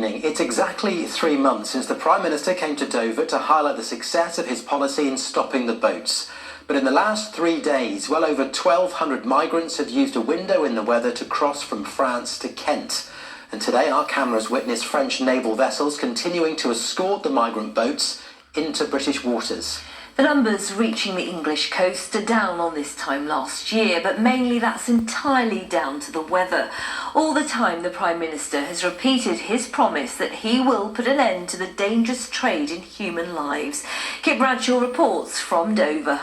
evening. It's exactly 3 months since the Prime Minister came to Dover to highlight the success of his policy in stopping the boats. But in the last 3 days, well over 1,200 migrants have used a window in the weather to cross from France to Kent. And today our cameras witness French naval vessels continuing to escort the migrant boats into British waters. The numbers reaching the English coast are down on this time last year, but mainly that's entirely down to the weather. All the time the Prime Minister has repeated his promise that he will put an end to the dangerous trade in human lives. Kit Bradshaw reports from Dover.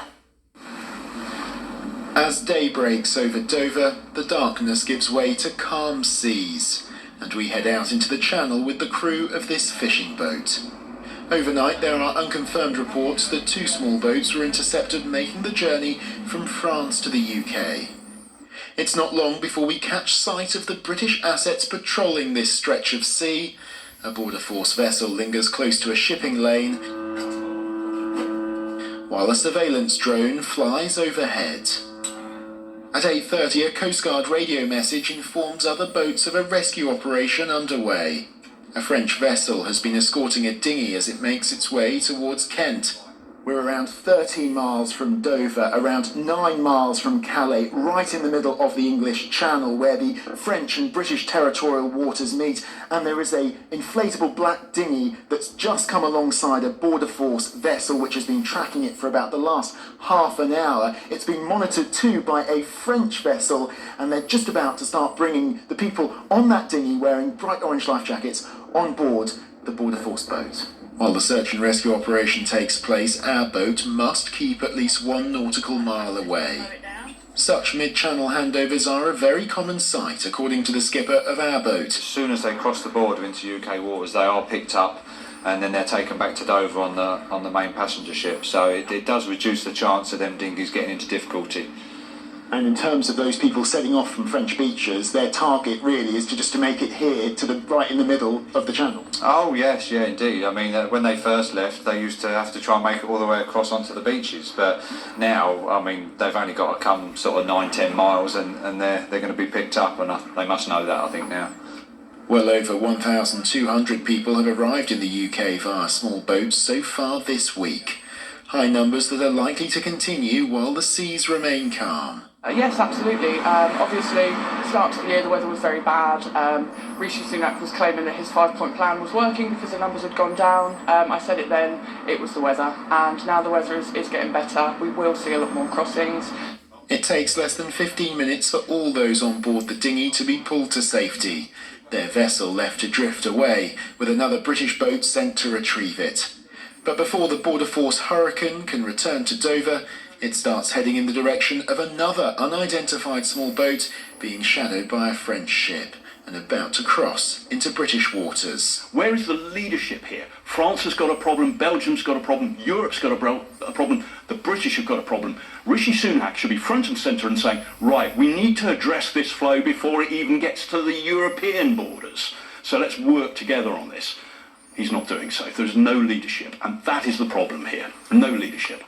As day breaks over Dover, the darkness gives way to calm seas, and we head out into the channel with the crew of this fishing boat. Overnight, there are unconfirmed reports that 2 small boats were intercepted making the journey from France to the UK. It's not long before we catch sight of the British assets patrolling this stretch of sea. A Border Force vessel lingers close to a shipping lane, while a surveillance drone flies overhead. At 8:30, a Coast Guard radio message informs other boats of a rescue operation underway. A French vessel has been escorting a dinghy as it makes its way towards Kent. We're around 13 miles from Dover, around 9 miles from Calais, right in the middle of the English Channel where the French and British territorial waters meet, and there is a inflatable black dinghy that's just come alongside a Border Force vessel which has been tracking it for about the last half an hour. It's been monitored too by a French vessel, and they're just about to start bringing the people on that dinghy wearing bright orange life jackets on board the Border Force boat. While the search and rescue operation takes place, our boat must keep at least 1 nautical mile away. Such mid-channel handovers are a very common sight, according to the skipper of our boat. As soon as they cross the border into UK waters, they are picked up and then they're taken back to Dover on the main passenger ship. So it does reduce the chance of them dinghies getting into difficulty. And in terms of those people setting off from French beaches, their target really is to make it here to the right in the middle of the channel. Oh yes, yeah, indeed. I mean, when they first left, they used to have to try and make it all the way across onto the beaches. But now, I mean, they've only got to come sort of 9-10 miles, and they're going to be picked up, and they must know that, I think, now. Well over 1,200 people have arrived in the UK via small boats so far this week. High numbers that are likely to continue while the seas remain calm. Yes, absolutely. Obviously, the start of the year, the weather was very bad. Rishi Sunak was claiming that his 5-point plan was working because the numbers had gone down. I said it then, it was the weather. And now the weather is getting better. We will see a lot more crossings. It takes less than 15 minutes for all those on board the dinghy to be pulled to safety. Their vessel left to drift away, with another British boat sent to retrieve it. But before the Border Force Hurricane can return to Dover, it starts heading in the direction of another unidentified small boat being shadowed by a French ship and about to cross into British waters. Where is the leadership here? France has got a problem, Belgium's got a problem, Europe's got a problem, the British have got a problem. Rishi Sunak should be front and centre and saying, right, we need to address this flow before it even gets to the European borders. So let's work together on this. He's not doing so. There's no leadership, and that is the problem here. No leadership.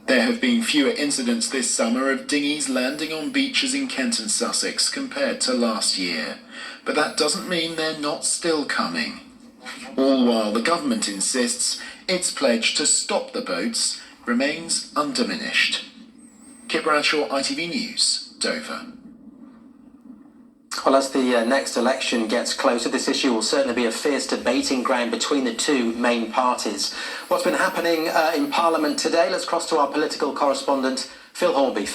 There have been fewer incidents this summer of dinghies landing on beaches in Kent and Sussex compared to last year. But that doesn't mean they're not still coming. All while the government insists its pledge to stop the boats remains undiminished. Kit Bradshaw, ITV News, Dover. Well, as the next election gets closer, this issue will certainly be a fierce debating ground between the 2 main parties. What's been happening in Parliament today? Let's cross to our political correspondent, Phil Horby. Phil.